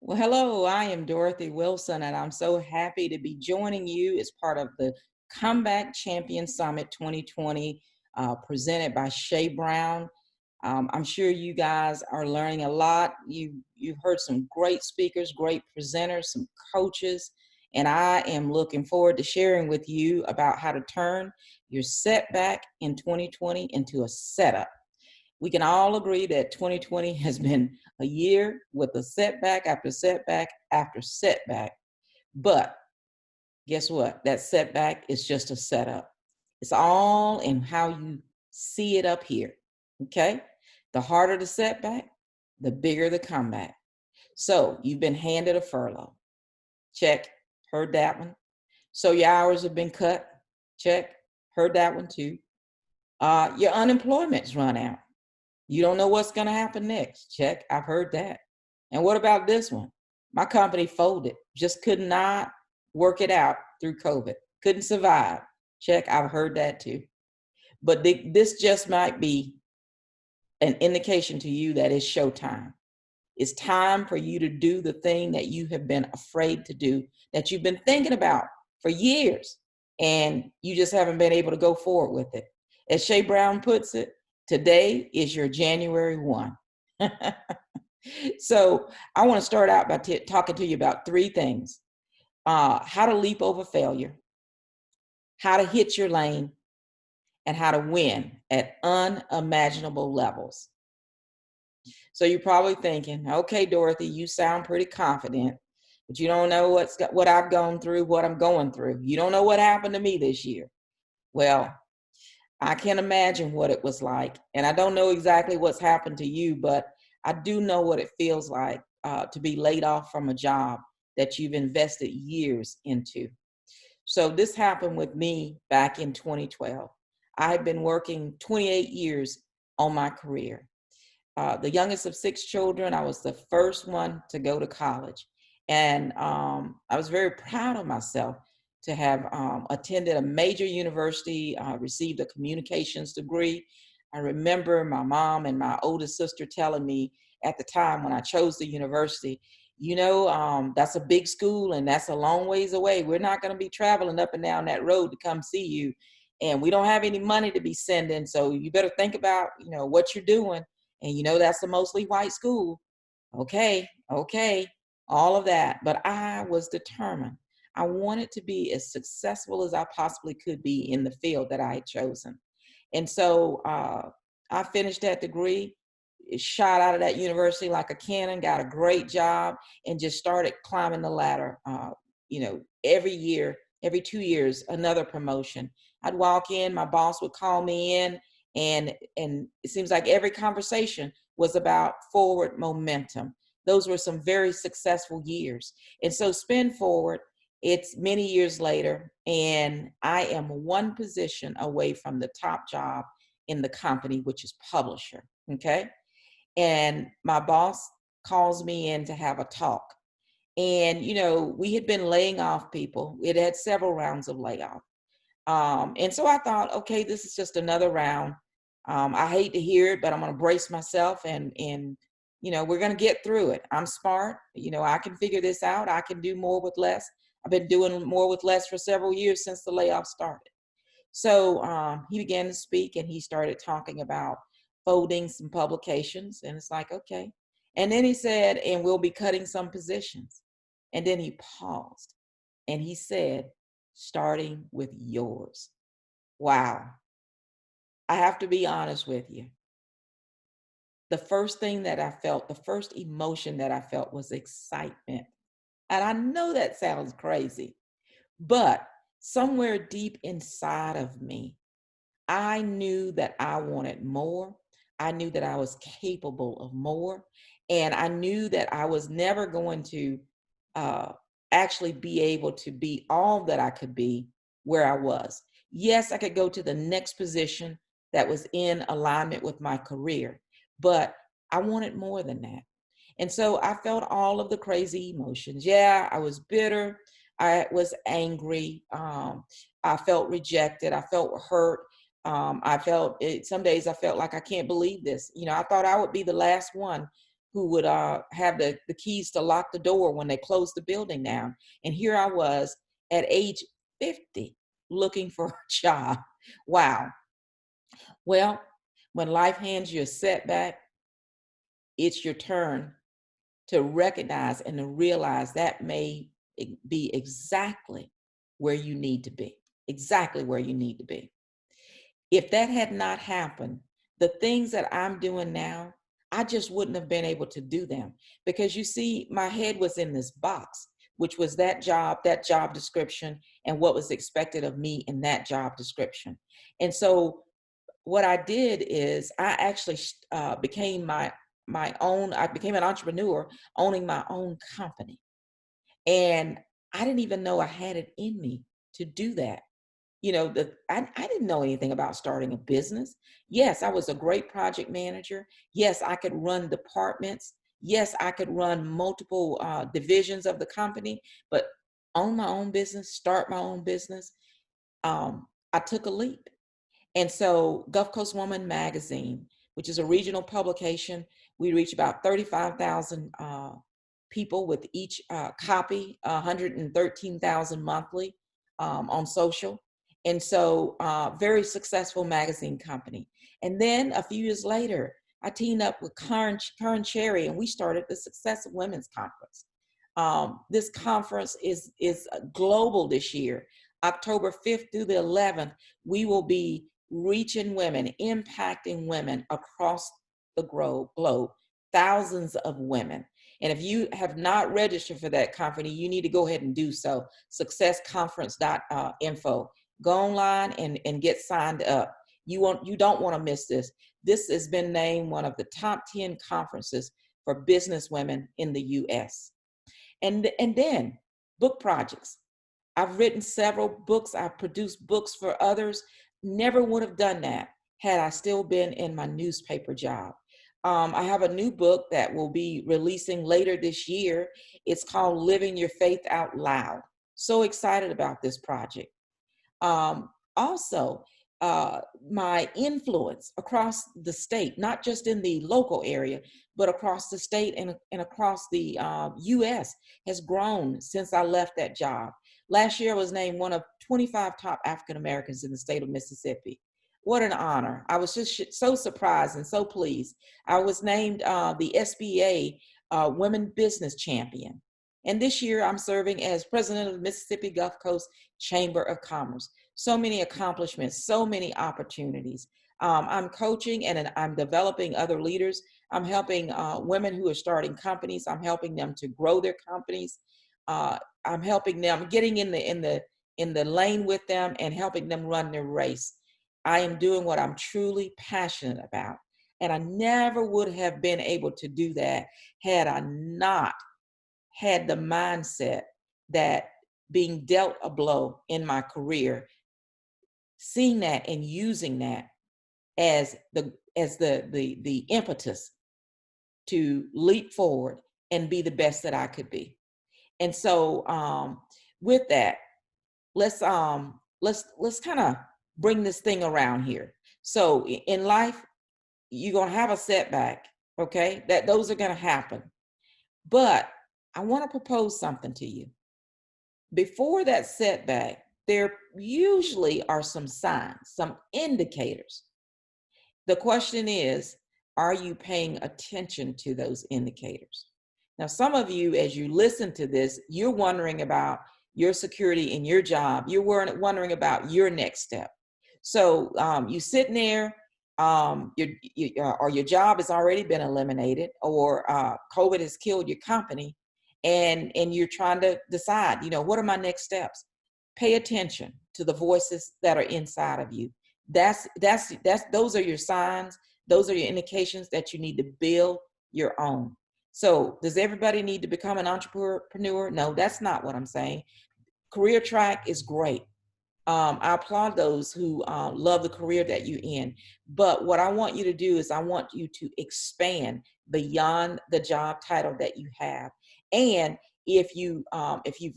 Well, hello, I am Dorothy Wilson, and I'm so happy to be joining you as part of the Comeback Champion Summit 2020 presented by Shea Brown. I'm sure you guys are learning a lot. You've heard some great speakers, great presenters, some coaches, and I am looking forward to sharing with you about how to turn your setback in 2020 into a setup. We can all agree that 2020 has been a year with a setback after setback after setback. But guess what? That setback is just a setup. It's all in how you see it up here. Okay? The harder the setback, the bigger the comeback. So you've been handed a furlough. Check. Heard that one. So your hours have been cut. Check. Heard that one too. Your unemployment's run out. You don't know what's going to happen next. Check. I've heard that. And what about this one? My company folded. Just could not work it out through COVID. Couldn't survive. Check. I've heard that too. But this just might be an indication to you that it's showtime. It's time for you to do the thing that you have been afraid to do, that you've been thinking about for years, and you just haven't been able to go forward with it. As Shea Brown puts it, today is your January 1. So I want to start out by talking to you about three things: how to leap over failure, how to hit your lane, and how to win at unimaginable levels. So you're probably thinking, okay, Dorothy, you sound pretty confident, but you don't know what I've gone through, what I'm going through. You don't know what happened to me this year. Well, I can imagine what it was like. And I don't know exactly what's happened to you, but I do know what it feels like to be laid off from a job that you've invested years into. So this happened with me back in 2012. I had been working 28 years on my career. The youngest of six children. I was the first one to go to college. And I was very proud of myself to have attended a major university, received a communications degree. I remember my mom and my oldest sister telling me at the time when I chose the university, that's a big school and that's a long ways away. We're not going to be traveling up and down that road to come see you. And we don't have any money to be sending. So you better think about, what you're doing. And that's a mostly white school. Okay, all of that. But I was determined. I wanted to be as successful as I possibly could be in the field that I had chosen. And so I finished that degree, shot out of that university like a cannon, got a great job, and just started climbing the ladder. Every year, every 2 years, another promotion. I'd walk in, my boss would call me in, and it seems like every conversation was about forward momentum. Those were some very successful years. And so spin forward, it's many years later, and I am one position away from the top job in the company, which is publisher. Okay. And my boss calls me in to have a talk. And, we had been laying off people. It had several rounds of layoff. And so I thought, okay, this is just another round. I hate to hear it, but I'm going to brace myself and we're going to get through it. I'm smart. I can figure this out. I can do more with less. I've been doing more with less for several years since the layoff started. So he began to speak and he started talking about folding some publications. And it's like, okay. And then he said, and we'll be cutting some positions. And then he paused and he said, starting with yours. Wow. I have to be honest with you. The first thing that I felt, the first emotion that I felt was excitement. And I know that sounds crazy, but somewhere deep inside of me, I knew that I wanted more. I knew that I was capable of more. And I knew that I was never going to uh, actually be able to be all that I could be where I was. Yes, I could go to the next position that was in alignment with my career, but I wanted more than that. And so I felt all of the crazy emotions. Yeah, I was bitter. I was angry. I felt rejected. I felt hurt. I felt it, some days I felt like I can't believe this. I thought I would be the last one who would have the keys to lock the door when they closed the building down. And here I was at age 50 looking for a job. Wow. Well, when life hands you a setback, it's your turn to recognize and to realize that may be exactly where you need to be, exactly where you need to be. If that had not happened, the things that I'm doing now, I just wouldn't have been able to do them, because you see, my head was in this box, which was that job description, and what was expected of me in that job description. And so what I did is I actually became my own. I became an entrepreneur, owning my own company, and I didn't even know I had it in me to do that. I didn't know anything about starting a business. Yes, I was a great project manager. Yes, I could run departments. Yes, I could run multiple divisions of the company, but own my own business, start my own business. I took a leap. And so Gulf Coast Woman Magazine, which is a regional publication, we reach about 35,000 people with each copy, 113,000 monthly on social. And so very successful magazine company. And then a few years later, I teamed up with Karen Cherry, and we started the Success of Women's Conference. This conference is global this year. October 5th through the 11th, we will be reaching women, impacting women across the globe, thousands of women. And if you have not registered for that conference, you need to go ahead and do so. Successconference.info. Go online and get signed up. You don't want to miss this. This has been named one of the top 10 conferences for business women in the US. And then book projects. I've written several books. I've produced books for others. Never would have done that had I still been in my newspaper job. I have a new book that will be releasing later this year. It's called Living Your Faith Out Loud. So excited about this project. Also, my influence across the state, not just in the local area, but across the state and across the US has grown since I left that job. Last year I was named one of 25 top African Americans in the state of Mississippi. What an honor. I was just so surprised and so pleased. I was named the SBA Women Business Champion. And this year I'm serving as president of the Mississippi Gulf Coast Chamber of Commerce. So many accomplishments, so many opportunities. I'm coaching and I'm developing other leaders. I'm helping women who are starting companies. I'm helping them to grow their companies. I'm helping them, getting in the lane with them and helping them run their race. I am doing what I'm truly passionate about. And I never would have been able to do that had I not had the mindset that being dealt a blow in my career, seeing that and using that as the impetus to leap forward and be the best that I could be. And so with that, let's kind of bring this thing around here. So in life, you're gonna have a setback, okay? Those are gonna happen. But I want to propose something to you. Before that setback, there usually are some signs, some indicators. The question is, are you paying attention to those indicators? Now, some of you, as you listen to this, you're wondering about your security in your job. You're wondering about your next step. So you sitting there, or your job has already been eliminated, or COVID has killed your company, and you're trying to decide, what are my next steps? Pay attention to the voices that are inside of you. Those are your signs. Those are your indications that you need to build your own. So does everybody need to become an entrepreneur? No, that's not what I'm saying. Career track is great. I applaud those who love the career that you're in. But what I want you to do is I want you to expand beyond the job title that you have. And if you've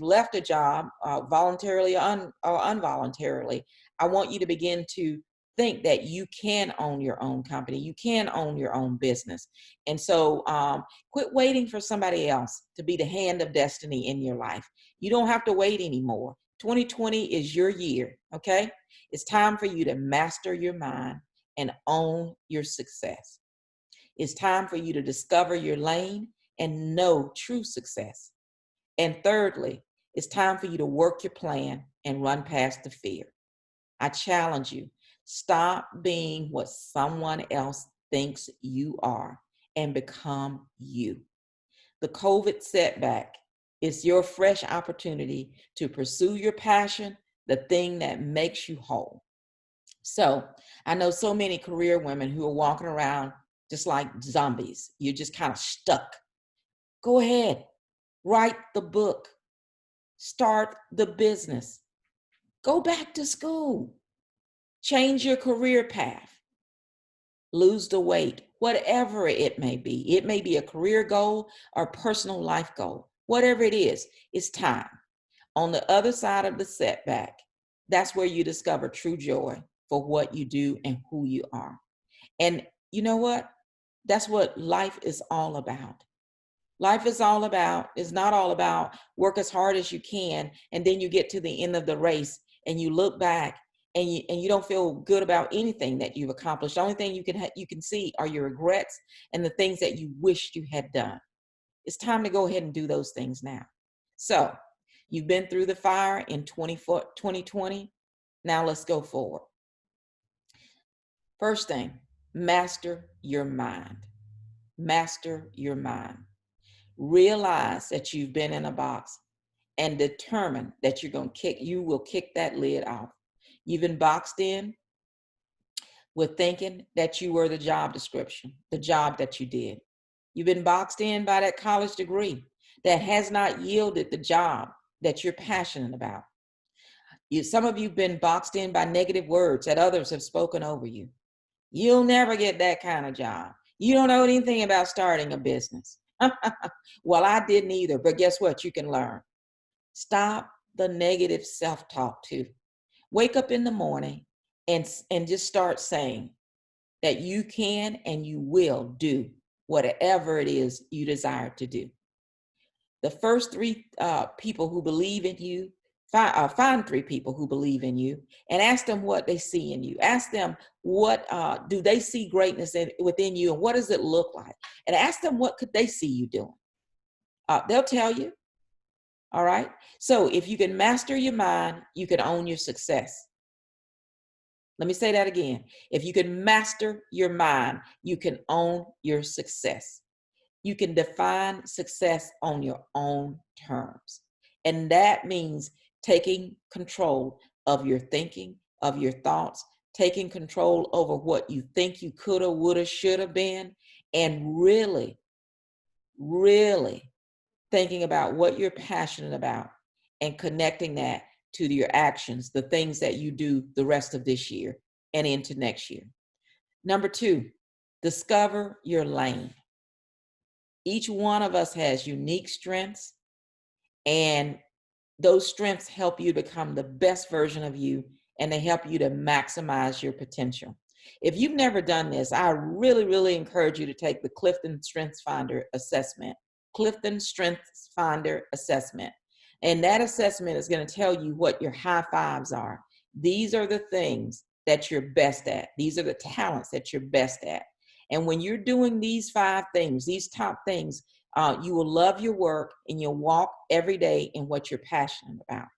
left a job voluntarily or involuntarily, I want you to begin to think that you can own your own company. You can own your own business. And so quit waiting for somebody else to be the hand of destiny in your life. You don't have to wait anymore. 2020 is your year, okay? It's time for you to master your mind and own your success. It's time for you to discover your lane and know true success. And thirdly, it's time for you to work your plan and run past the fear. I challenge you, stop being what someone else thinks you are and become you. The COVID setback is your fresh opportunity to pursue your passion, the thing that makes you whole. So I know so many career women who are walking around just like zombies. You're just kind of stuck. Go ahead, write the book, start the business, go back to school, change your career path, lose the weight, whatever it may be. It may be a career goal or personal life goal. Whatever it is, it's time. On the other side of the setback, that's where you discover true joy for what you do and who you are. And you know what? That's what life is all about. Life is not all about work as hard as you can, and then you get to the end of the race and you look back and you don't feel good about anything that you've accomplished. The only thing you can see are your regrets and the things that you wished you had done. It's time to go ahead and do those things now. So you've been through the fire in 2020. Now let's go forward. First thing, master your mind. Master your mind. Realize that you've been in a box and determine that you will kick that lid off. You've been boxed in with thinking that you were the job description, the job that you did. You've been boxed in by that college degree that has not yielded the job that you're passionate about. Some of you have been boxed in by negative words that others have spoken over you. You'll never get that kind of job. You don't know anything about starting a business. Well, I didn't either, but guess what? You can learn. Stop the negative self-talk too. Wake up in the morning and just start saying that you can and you will do whatever it is you desire to do. The first three people who believe in you, find three people who believe in you and ask them what they see in you. Ask them what do they see greatness within you and what does it look like? And ask them what could they see you doing. They'll tell you. All right. So if you can master your mind, you can own your success. Let me say that again. If you can master your mind, you can own your success. You can define success on your own terms. And that means taking control of your thinking, of your thoughts, taking control over what you think you coulda, woulda, shoulda been, and really, really thinking about what you're passionate about and connecting that to your actions, the things that you do the rest of this year and into next year. Number two, discover your lane. Each one of us has unique strengths, and those strengths help you become the best version of you, and they help you to maximize your potential. If you've never done this, I really, really encourage you to take the Clifton Strengths Finder assessment. Clifton Strengths Finder assessment. And that assessment is going to tell you what your high fives are. These are the things that you're best at. These are the talents that you're best at. And when you're doing these 5 things, these top things, you will love your work and you'll walk every day in what you're passionate about.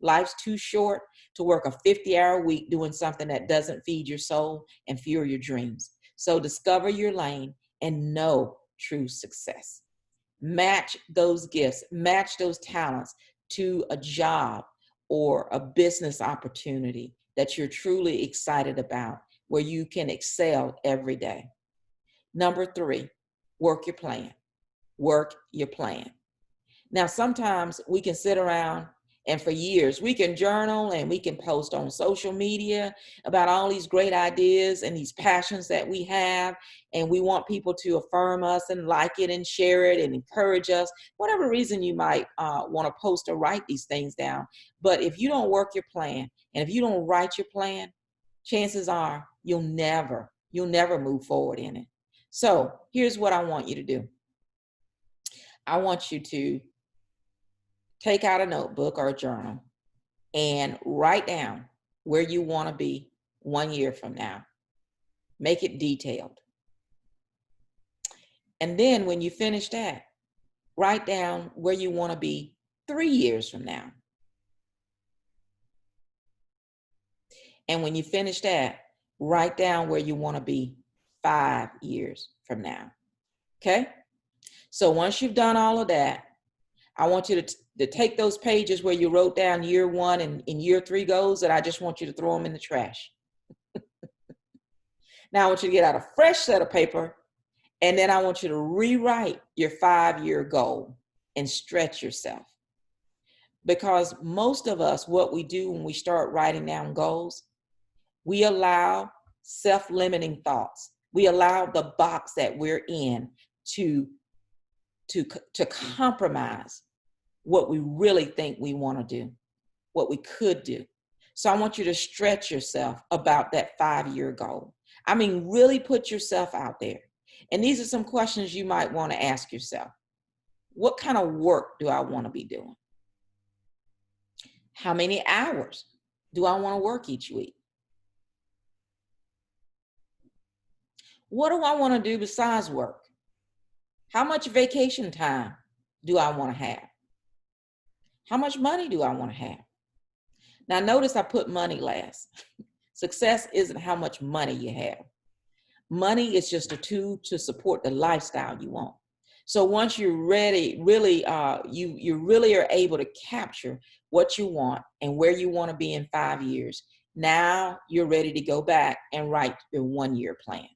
Life's too short to work a 50-hour week doing something that doesn't feed your soul and fuel your dreams. So discover your lane and know true success. Match those gifts, match those talents to a job or a business opportunity that you're truly excited about, where you can excel every day. Number 3, work your plan. Work your plan. Now, sometimes we can sit around and for years we can journal and we can post on social media about all these great ideas and these passions that we have. And we want people to affirm us and like it and share it and encourage us, whatever reason you might want to post or write these things down. But if you don't work your plan and if you don't write your plan, chances are you'll never move forward in it. So here's what I want you to do. I want you to take out a notebook or a journal and write down where you want to be 1 year from now. Make it detailed. And then when you finish that, write down where you want to be 3 years from now. And when you finish that, write down where you want to be 5 years from now. Okay? So once you've done all of that, I want you to take those pages where you wrote down year 1 and year 3 goals, and I just want you to throw them in the trash. Now I want you to get out a fresh set of paper, and then I want you to rewrite your 5-year goal and stretch yourself. Because most of us, what we do when we start writing down goals, we allow self-limiting thoughts. We allow the box that we're in to compromise what we really think we want to do, what we could do. So I want you to stretch yourself about that 5-year goal. I mean, really put yourself out there. And these are some questions you might want to ask yourself. What kind of work do I want to be doing? How many hours do I want to work each week? What do I want to do besides work? How much vacation time do I want to have? How much money do I want to have? Now, notice I put money last. Success isn't how much money you have. Money is just a tool to support the lifestyle you want. So once you're ready, you really are able to capture what you want and where you want to be in 5 years. Now you're ready to go back and write your 1-year plan.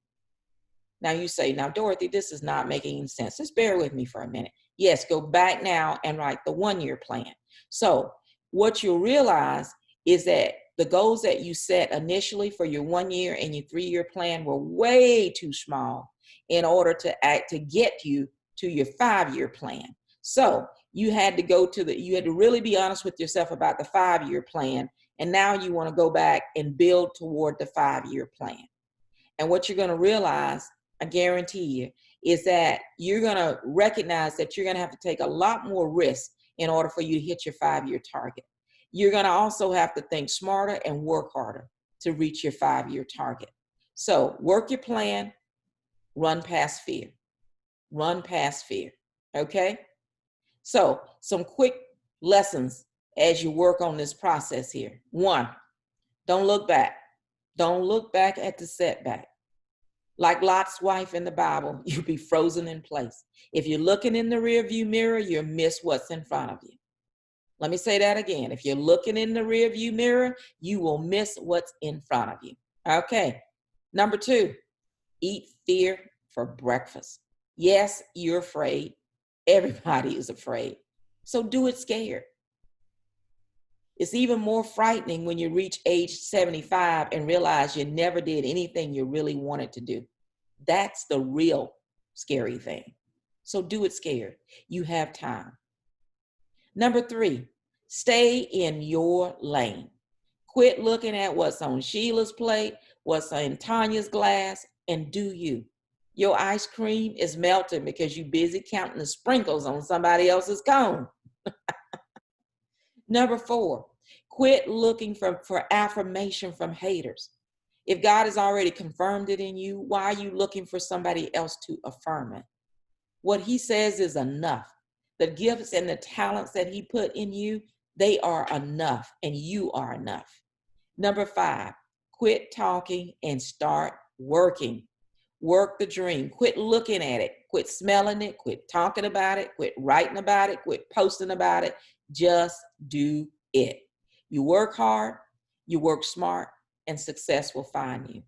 Now you say, now, Dorothy, this is not making any sense. Just bear with me for a minute. Yes, go back now and write the 1-year plan. So what you'll realize is that the goals that you set initially for your 1 year and your 3-year plan were way too small in order to get you to your 5-year plan. So you had to really be honest with yourself about the 5-year plan. And now you want to go back and build toward the 5-year plan. And what you're going to realize, I guarantee you, is that you're going to recognize that you're going to have to take a lot more risk in order for you to hit your 5-year target. You're going to also have to think smarter and work harder to reach your 5-year target. So work your plan, run past fear. Run past fear. Okay? So some quick lessons as you work on this process here. 1, don't look back. Don't look back at the setback. Like Lot's wife in the Bible, you'll be frozen in place. If you're looking in the rearview mirror, you'll miss what's in front of you. Let me say that again. If you're looking in the rearview mirror, you will miss what's in front of you. Okay. Number 2, eat fear for breakfast. Yes, you're afraid. Everybody is afraid. So do it scared. It's even more frightening when you reach age 75 and realize you never did anything you really wanted to do. That's the real scary thing. So do it scared. You have time. Number 3, stay in your lane. Quit looking at what's on Sheila's plate, what's in Tanya's glass, and do you. Your ice cream is melting because you're busy counting the sprinkles on somebody else's cone. Number 4, quit looking for affirmation from haters. If God has already confirmed it in you, why are you looking for somebody else to affirm it? What he says is enough. The gifts and the talents that he put in you, they are enough, and you are enough. Number 5, quit talking and start working. Work the dream. Quit looking at it. Quit smelling it. Quit talking about it. Quit writing about it. Quit posting about it. Just do it. You work hard, you work smart, and success will find you.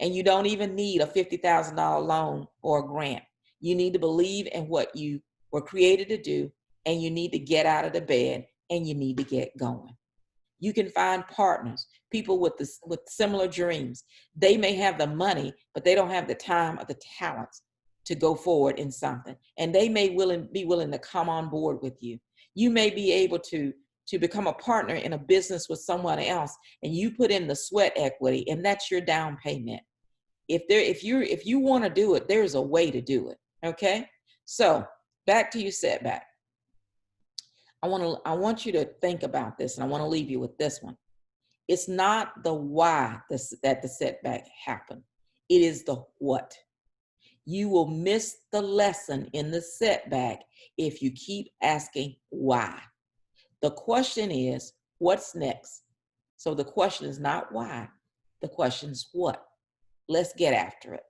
And you don't even need a $50,000 loan or a grant. You need to believe in what you were created to do, and you need to get out of the bed, and you need to get going. You can find partners, people with similar dreams. They may have the money, but they don't have the time or the talents to go forward in something. And they may be willing to come on board with you. You may be able to to become a partner in a business with someone else, and you put in the sweat equity, and that's your down payment. If you want to do it, there's a way to do it. Okay. So back to your setback. I want you to think about this, and I want to leave you with this one. It's not the why that the setback happened. It is the what. You will miss the lesson in the setback if you keep asking why. The question is, what's next? So the question is not why, the question is what. Let's get after it.